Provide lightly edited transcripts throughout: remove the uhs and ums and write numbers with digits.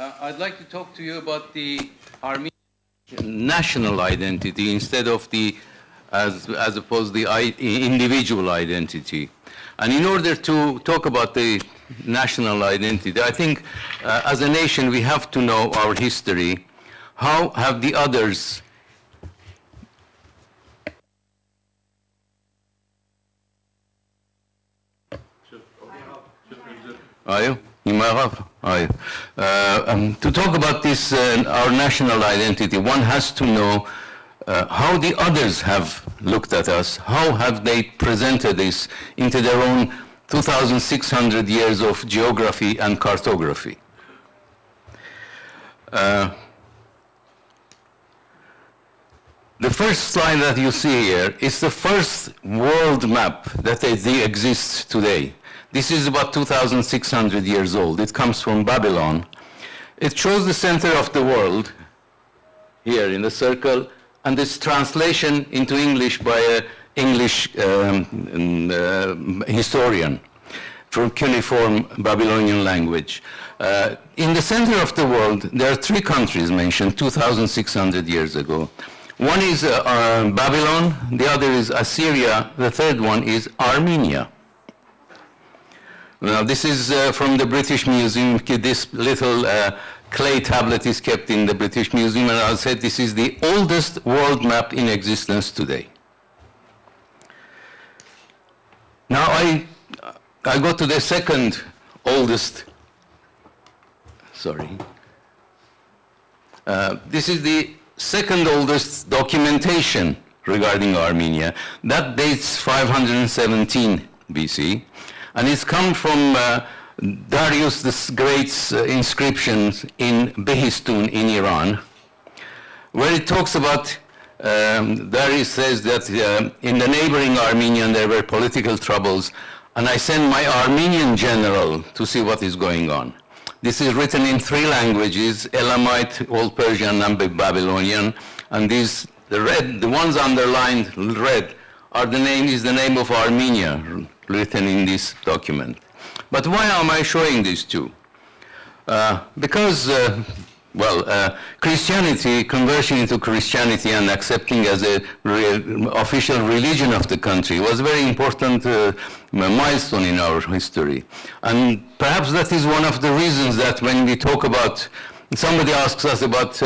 I'd like to talk to you about the Armenian national identity instead of the, as opposed to the individual identity. And in order to talk about the national identity, I think as a nation we have to know our history. How have the others Are you? To talk about this, our national identity, one has to know how the others have looked at us, how have they presented this into their own 2,600 years of geography and cartography. The first slide that you see here is the first world map that exists today. This is about 2,600 years old. It comes from Babylon. It shows the center of the world here in the circle, and this translation into English by an English historian from cuneiform Babylonian language. In the center of the world, there are three countries mentioned 2,600 years ago. One is Babylon, the other is Assyria, the third one is Armenia. Now, this is from the British Museum. This little clay tablet is kept in the British Museum, and I said this is the oldest world map in existence today. Now, I go to the second oldest, this is the second oldest documentation regarding Armenia. That dates 517 BC. And it's come from Darius the Great's inscriptions in Behistun in Iran, where it talks about, Darius says that in the neighboring Armenian there were political troubles, and I sent my Armenian general to see what is going on. This is written in three languages, Elamite, Old Persian, and Babylonian, and these, the ones underlined red, is the name of Armenia, written in this document. But why am I showing these two? Because, Christianity, conversion into Christianity and accepting as a official religion of the country was a very important milestone in our history. And perhaps that is one of the reasons that when we talk about, somebody asks us about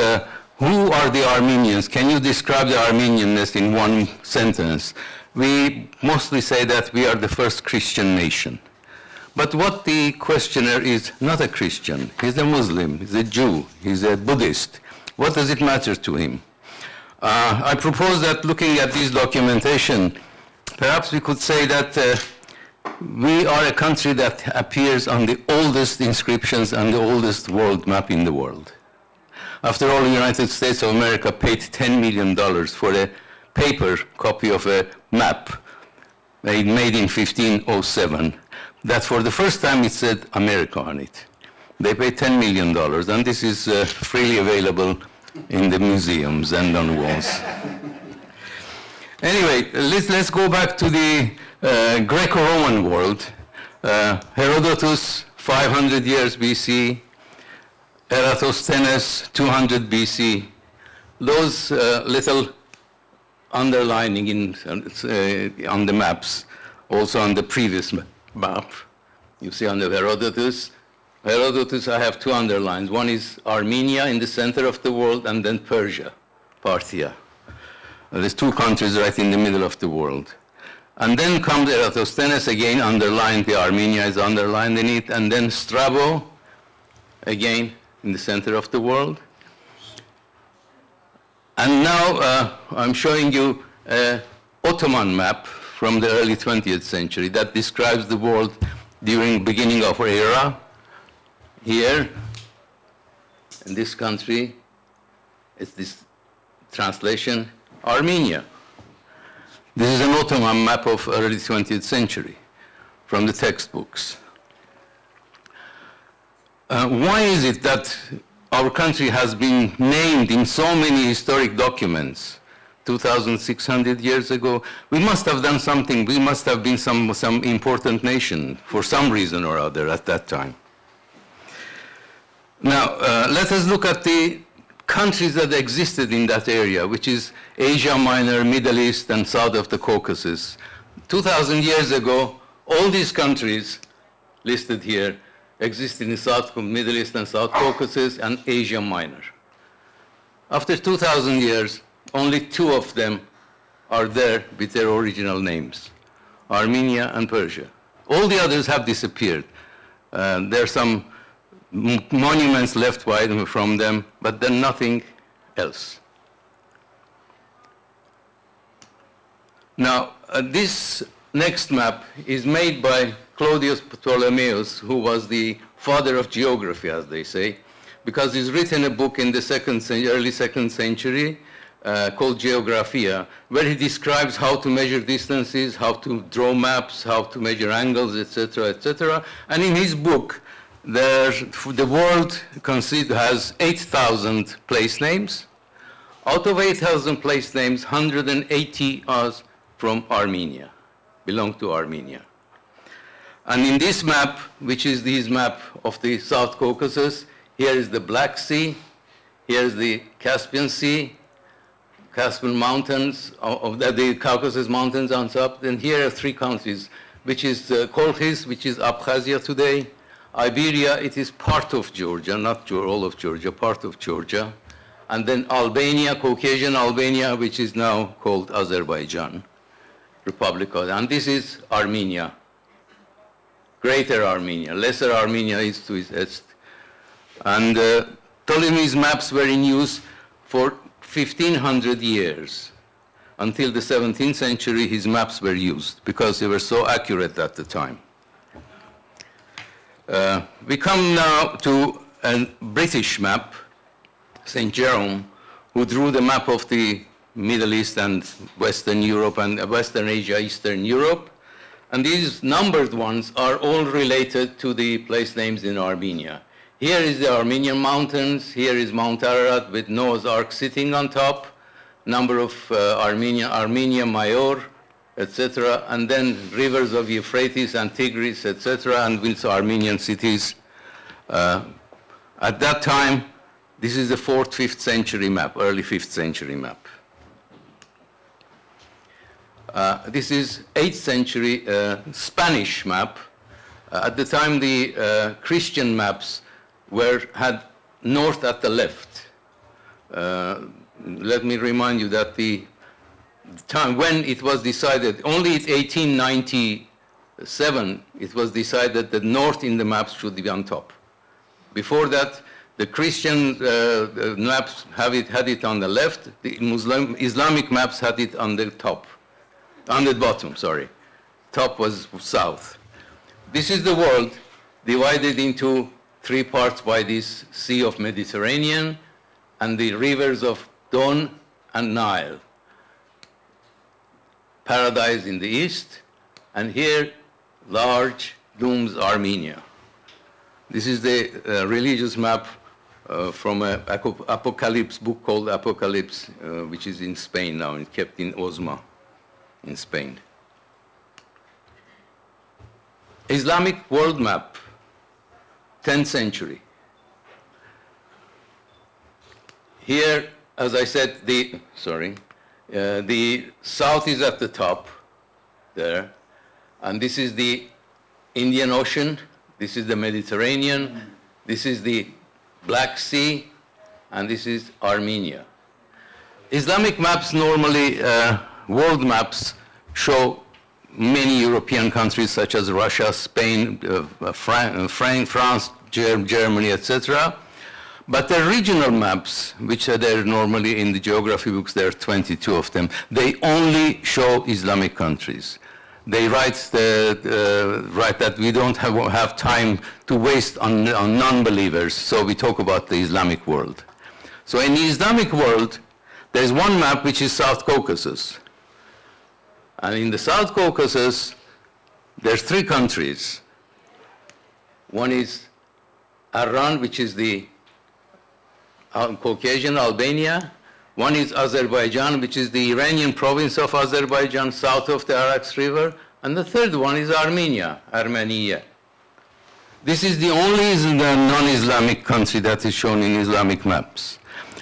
who are the Armenians? Can you describe the Armenianness in one sentence? We mostly say that we are the first Christian nation. But what the questioner is not a Christian. He's a Muslim, he's a Jew, he's a Buddhist. What does it matter to him? I propose that looking at this documentation, perhaps we could say that we are a country that appears on the oldest inscriptions and the oldest world map in the world. After all, the United States of America paid $10 million for a paper copy of a map made in 1507 that for the first time it said America on it. They paid $10 million, and this is freely available in the museums and on walls. Anyway, let's go back to the Greco-Roman world. Herodotus, 500 years BC, Eratosthenes, 200 BC. Those little underlining on the maps, also on the previous map. You see on the Herodotus, I have two underlines. One is Armenia in the center of the world, and then Persia, Parthia. There's two countries right in the middle of the world. And then comes Eratosthenes, again underlined, the Armenia is underlined in it, and then Strabo, again in the center of the world. And now I'm showing you an Ottoman map from the early 20th century that describes the world during the beginning of our era. Here, in this country, it's this translation, Armenia. This is an Ottoman map of early 20th century from the textbooks. Why is it that our country has been named in so many historic documents 2,600 years ago? We must have done something. We must have been some important nation for some reason or other at that time. Now, let us look at the countries that existed in that area, which is Asia Minor, Middle East, and south of the Caucasus. 2,000 years ago, all these countries listed here existed in South Middle East and South Caucasus and Asia Minor. After 2,000 years, only two of them are there with their original names, Armenia and Persia. All the others have disappeared. There are some monuments left by them from them, but then nothing else. Now, this next map is made by Claudius Ptolemaeus, who was the father of geography, as they say, because he's written a book in the early 2nd century called Geographia, where he describes how to measure distances, how to draw maps, how to measure angles, etc., etc. And in his book, the world has 8,000 place names. Out of 8,000 place names, 180 are from Armenia, belong to Armenia. And in this map, which is this map of the South Caucasus, here is the Black Sea, here is the Caspian Sea, Caspian Mountains, the Caucasus Mountains on top. Then here are three countries, which is Colchis, which is Abkhazia today. Iberia, it is part of Georgia, not all of Georgia, part of Georgia. And then Albania, Caucasian Albania, which is now called Azerbaijan, Republic of, and this is Armenia, Greater Armenia. Lesser Armenia is to its east. And Ptolemy's maps were in use for 1,500 years. Until the 17th century, his maps were used because they were so accurate at the time. We come now to a British map, St. Jerome, who drew the map of the Middle East and Western Europe and Western Asia, Eastern Europe. And these numbered ones are all related to the place names in Armenia. Here is the Armenian mountains. Here is Mount Arad with Noah's Ark sitting on top. Number of Armenia Mayor, etc. And then rivers of Euphrates and Tigris, etc. And with Armenian cities. At that time, this is the 4th, 5th century map, early 5th century map. This is 8th century Spanish map. At the time, the Christian maps had north at the left. Let me remind you that the time when it was decided, only in 1897, it was decided that north in the maps should be on top. Before that, the Christian maps had it on the left. The Islamic maps had it on the top. On the bottom, sorry. Top was south. This is the world divided into three parts by this Sea of Mediterranean and the rivers of Don and Nile. Paradise in the east, and here, large looms Armenia. This is the religious map from an Apocalypse book called Apocalypse, which is in Spain now, and kept in Osma in Spain. Islamic world map, 10th century. Here, as I said, the south is at the top there, and this is the Indian Ocean, this is the Mediterranean, this is the Black Sea, and this is Armenia. Islamic maps normally, world maps, show many European countries such as Russia, Spain, France, Germany, etc. But the regional maps, which are there normally in the geography books, there are 22 of them, they only show Islamic countries. They write that we don't have time to waste on non-believers, so we talk about the Islamic world. So in the Islamic world, there's one map which is South Caucasus. And in the South Caucasus, there's three countries. One is Hrant, which is the Caucasian Albania. One is Azerbaijan, which is the Iranian province of Azerbaijan, south of the Arax River. And the third one is Armenia, Armenia. This is the only non-Islamic country that is shown in Islamic maps.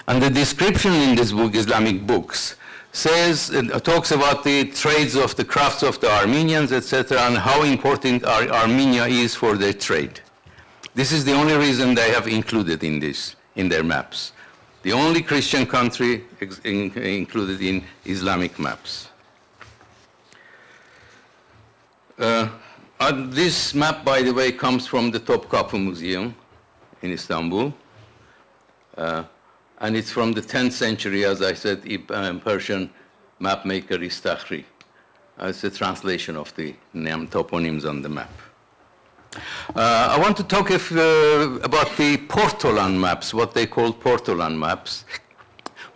And the description in this book, Islamic books, says, talks about the trades of the crafts of the Armenians, etc., and how important Armenia is for their trade. This is the only reason they have included in this, in their maps. The only Christian country included in Islamic maps. This map, by the way, comes from the Topkapı Museum in Istanbul. And it's from the 10th century, as I said, Persian mapmaker Istakhri. It's a translation of the toponyms on the map. I want to talk about the Portolan maps, what they call Portolan maps.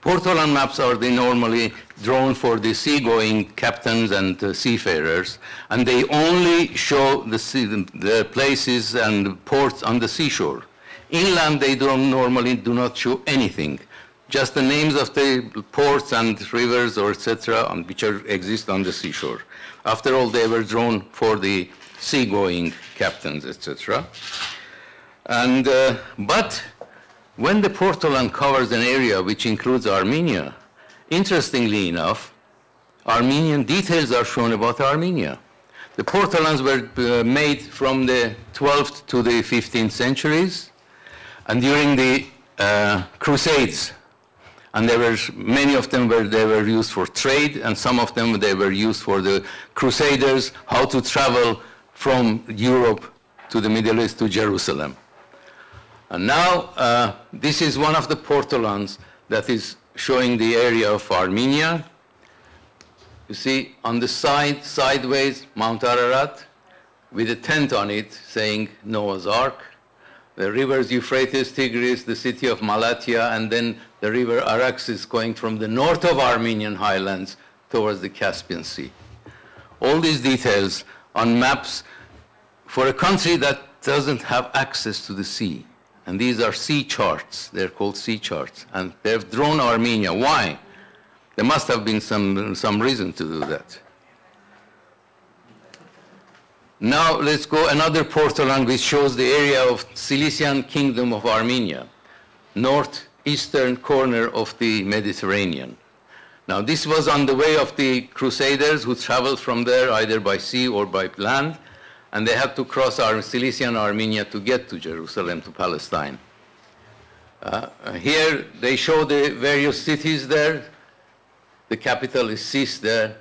Portolan maps are normally drawn for the seagoing captains and seafarers, and they only show the places and ports on the seashore. Inland, they normally do not show anything, just the names of the ports and rivers or etc. which exist on the seashore. After all, they were drawn for the seagoing captains, etc. And but when the Portolan covers an area which includes Armenia, interestingly enough, Armenian details are shown about Armenia. The Portolans were made from the 12th to the 15th centuries, and during the Crusades, and there were many of them where they were used for trade, and some of them they were used for the Crusaders, how to travel from Europe to the Middle East to Jerusalem. And now this is one of the Portolans that is showing the area of Armenia. You see on the side, sideways, Mount Ararat, with a tent on it saying Noah's Ark. The rivers Euphrates, Tigris, the city of Malatya, and then the river Ardaşes going from the north of Armenian highlands towards the Caspian Sea. All these details on maps for a country that doesn't have access to the sea. And these are sea charts. They're called sea charts. And they've drawn Armenia. Why? There must have been some reason to do that. Now let's go another Portolan which shows the area of Cilician Kingdom of Armenia, northeastern corner of the Mediterranean. Now this was on the way of the Crusaders who traveled from there either by sea or by land, and they had to cross Cilician Armenia to get to Jerusalem, to Palestine. Here they show the various cities there. The capital is Sis there,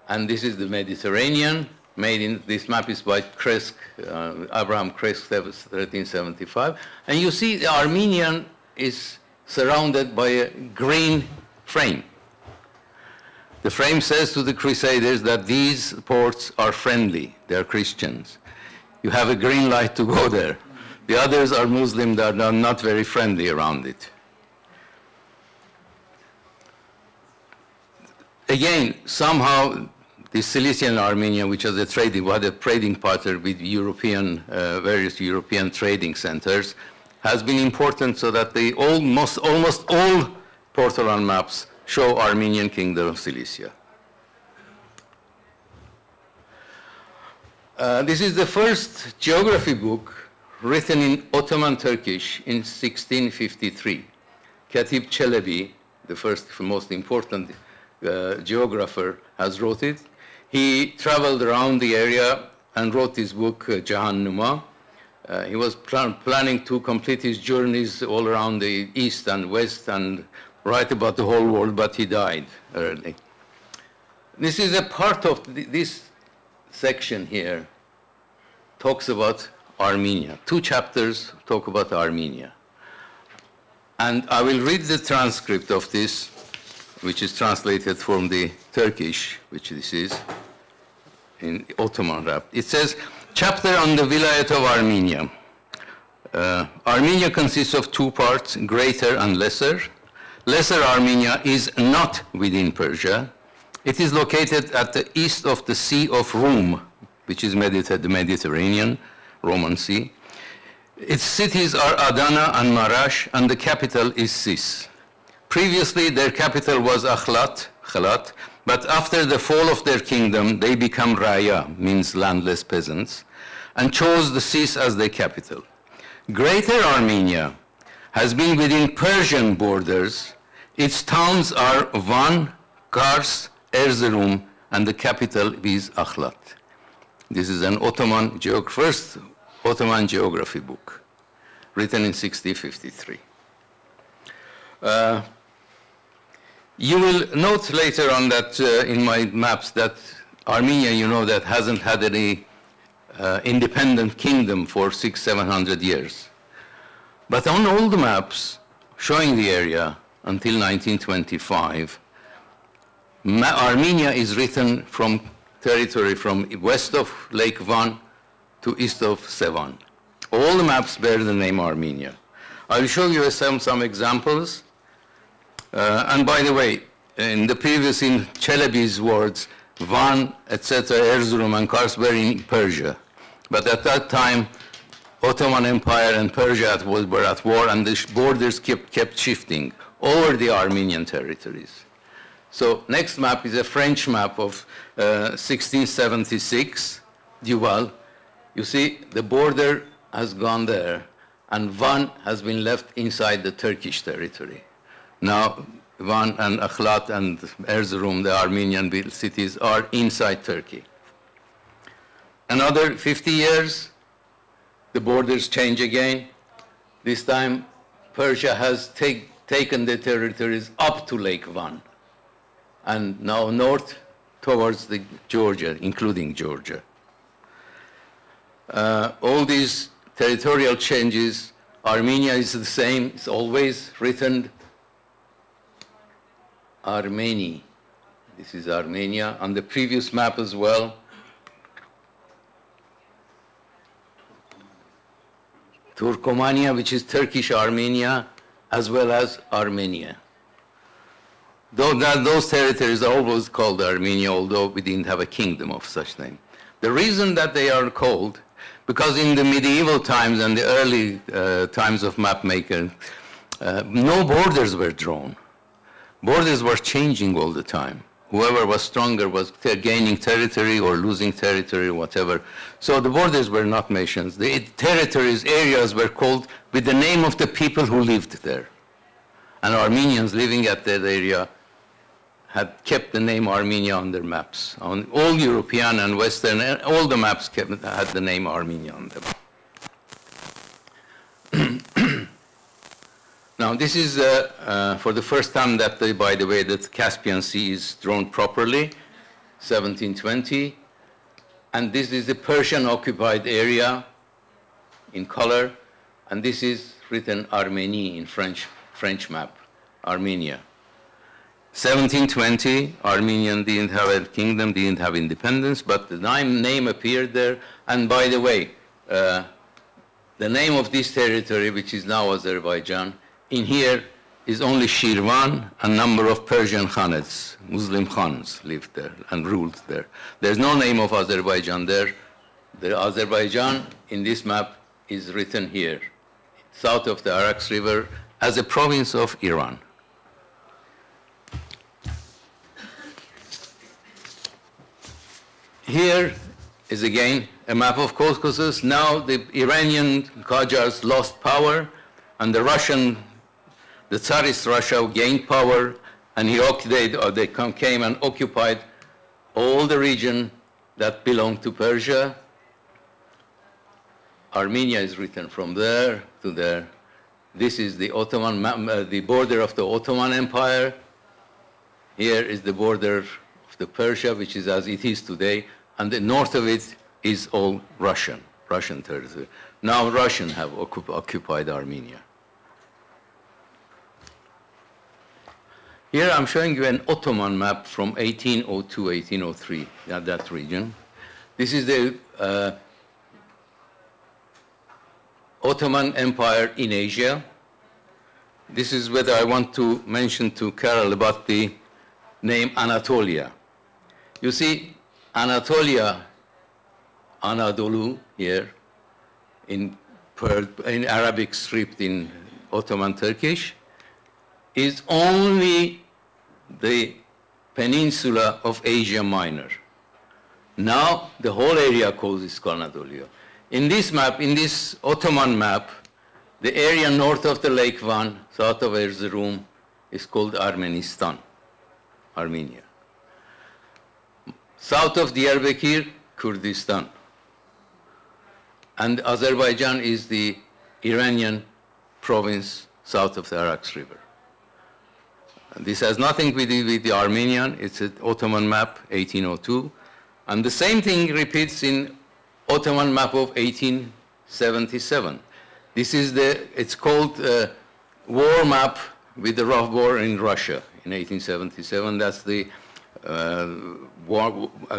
and this is the Mediterranean. Made in, this map is by Kresk, Abraham Kresk, 1375. And you see the Armenian is surrounded by a green frame. The frame says to the Crusaders that these ports are friendly, they are Christians. You have a green light to go there. The others are Muslim that are not very friendly around it. Again, somehow, the Cilician Armenia, which was a trading partner with European, various European trading centers, has been important so that the almost all Portolan maps show Armenian Kingdom of Cilicia. This is the first geography book written in Ottoman Turkish in 1653. Katip Çelebi, the first, most important geographer, has wrote it. He traveled around the area and wrote this book, Cahannuma. He was planning to complete his journeys all around the east and west and write about the whole world, but he died early. This is a part of this section here, talks about Armenia. 2 chapters talk about Armenia. And I will read the transcript of this, which is translated from the Turkish, which this is, in Ottoman rap. It says, chapter on the Vilayet of Armenia. Armenia consists of 2 parts, Greater and Lesser. Lesser Armenia is not within Persia. It is located at the east of the Sea of Rum, which is the Mediterranean, Roman Sea. Its cities are Adana and Marash, and the capital is Sis. Previously, their capital was Khalat, but after the fall of their kingdom, they become Raya, means landless peasants, and chose the Sis as their capital. Greater Armenia has been within Persian borders. Its towns are Van, Kars, Erzurum, and the capital is Akhlat. This is an first Ottoman geography book, written in 1653. You will note later on that in my maps that Armenia, you know, that hasn't had any independent kingdom for 600-700 years. But on all the maps showing the area until 1925, Armenia is written from territory from west of Lake Van to east of Sevan. All the maps bear the name Armenia. I'll show you some examples. And by the way, in the previous, in Çelebi's words, Van, etc., Erzurum and Kars were in Persia. But at that time, Ottoman Empire and Persia were at war, and the borders kept shifting over the Armenian territories. So next map is a French map of 1676, Duval. You see, the border has gone there, and Van has been left inside the Turkish territory. Now, Van and Akhlat and Erzurum, the Armenian cities, are inside Turkey. Another 50 years, the borders change again. This time, Persia has taken the territories up to Lake Van, and now north towards Georgia, including Georgia. All these territorial changes, Armenia is the same. It's always written Armeni. This is Armenia. On the previous map as well. Turkomania, which is Turkish Armenia, as well as Armenia. Those territories are always called Armenia, although we didn't have a kingdom of such name. The reason that they are called, because in the medieval times and the early times of map making, no borders were drawn. Borders were changing all the time. Whoever was stronger was gaining territory or losing territory, whatever. So the borders were not mentioned. The territories, areas were called with the name of the people who lived there. And Armenians living at that area had kept the name Armenia on their maps. On all European and Western, all the maps had the name Armenia on them. Now, this is for the first time that, by the way, that Caspian Sea is drawn properly, 1720. And this is the Persian-occupied area in color. And this is written Arménie in French map, Armenia. 1720, Armenian didn't have a kingdom, didn't have independence, but the name appeared there. And by the way, the name of this territory, which is now Azerbaijan, in here is only Shirvan, a number of Persian Khanates, Muslim Khans lived there and ruled there. There's no name of Azerbaijan there. The Azerbaijan in this map is written here, south of the Arax River, as a province of Iran. Here is again a map of Caucasus. Now the Iranian Qajars lost power, and the Tsarist Russia gained power, and they came and occupied all the region that belonged to Persia. Armenia is written from there to there. This is the the border of the Ottoman Empire. Here is the border of the Persia, which is as it is today, and the north of it is all Russian territory. Now Russians have occupied Armenia. Here I'm showing you an Ottoman map from 1802, 1803, that region. This is the Ottoman Empire in Asia. This is whether I want to mention to Carol about the name Anatolia. You see, Anatolia, Anadolu here, in Arabic script in Ottoman Turkish, is only the peninsula of Asia Minor. Now, the whole area calls it Anatolia. In this map, in this Ottoman map, the area north of the Lake Van, south of Erzurum, is called Armenistan, Armenia. South of Diyarbakir, Kurdistan. And Azerbaijan is the Iranian province south of the Arax River. And this has nothing to do with the Armenian. It's an Ottoman map, 1802. And the same thing repeats in Ottoman map of 1877. This is it's called war map with the rough war in Russia in 1877. That's the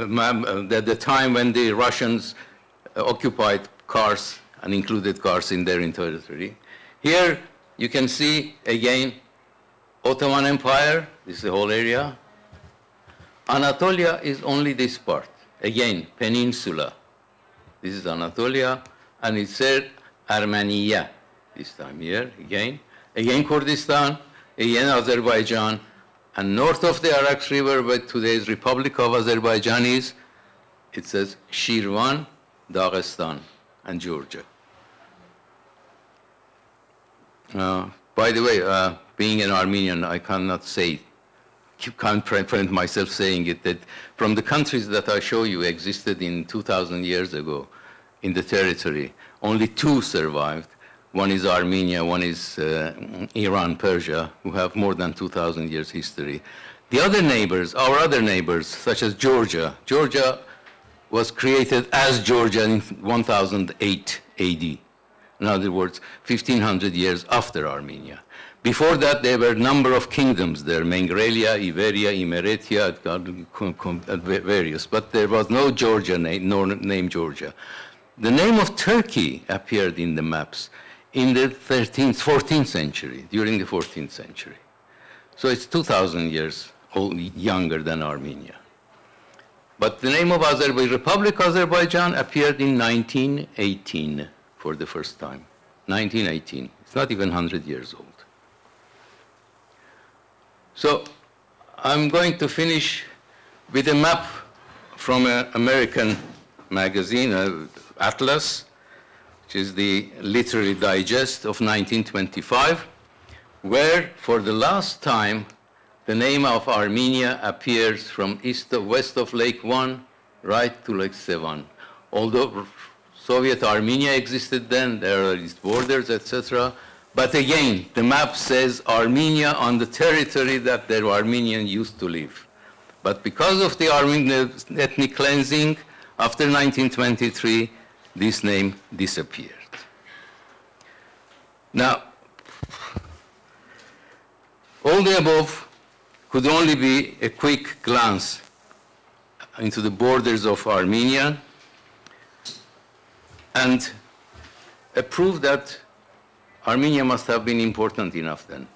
map at the time when the Russians occupied Kars and included Kars in their territory. Here you can see again Ottoman Empire, this is the whole area. Anatolia is only this part. Again, peninsula. This is Anatolia, and it said Armenia this time here, again. Again Kurdistan, again Azerbaijan, and north of the Arax River, where today's Republic of Azerbaijan is, it says Shirvan, Dagestan, and Georgia. By the way, being an Armenian, I cannot say, can't prevent myself saying it, that from the countries that I show you existed in 2,000 years ago in the territory, only two survived. One is Armenia, one is Iran, Persia, who have more than 2,000 years history. The other neighbors, our other neighbors, such as Georgia. Georgia was created as Georgia in 1008 AD. In other words, 1,500 years after Armenia. Before that, there were a number of kingdoms there, Mingrelia, Iberia, Imereti, various, but there was no Georgia name Georgia. The name of Turkey appeared in the maps in the 14th century, during the 14th century. So it's 2,000 years old, younger than Armenia. But the name of Republic Azerbaijan appeared in 1918 for the first time. 1918. It's not even 100 years old. So I'm going to finish with a map from an American magazine, Atlas, which is the Literary Digest of 1925, where for the last time the name of Armenia appears from west of Lake Van right to Lake Sevan. Although Soviet Armenia existed then, there are these borders, etc. But again, the map says Armenia on the territory that the Armenians used to live. But because of the Armenian ethnic cleansing, after 1923, this name disappeared. Now, all the above could only be a quick glance into the borders of Armenia and a proof that Armenia must have been important enough then.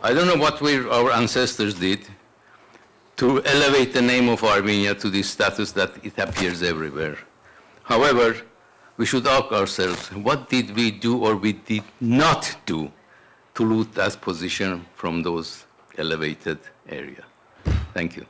I don't know what our ancestors did to elevate the name of Armenia to this status that it appears everywhere. However, we should ask ourselves, what did we do or we did not do to lose that position from those elevated areas? Thank you.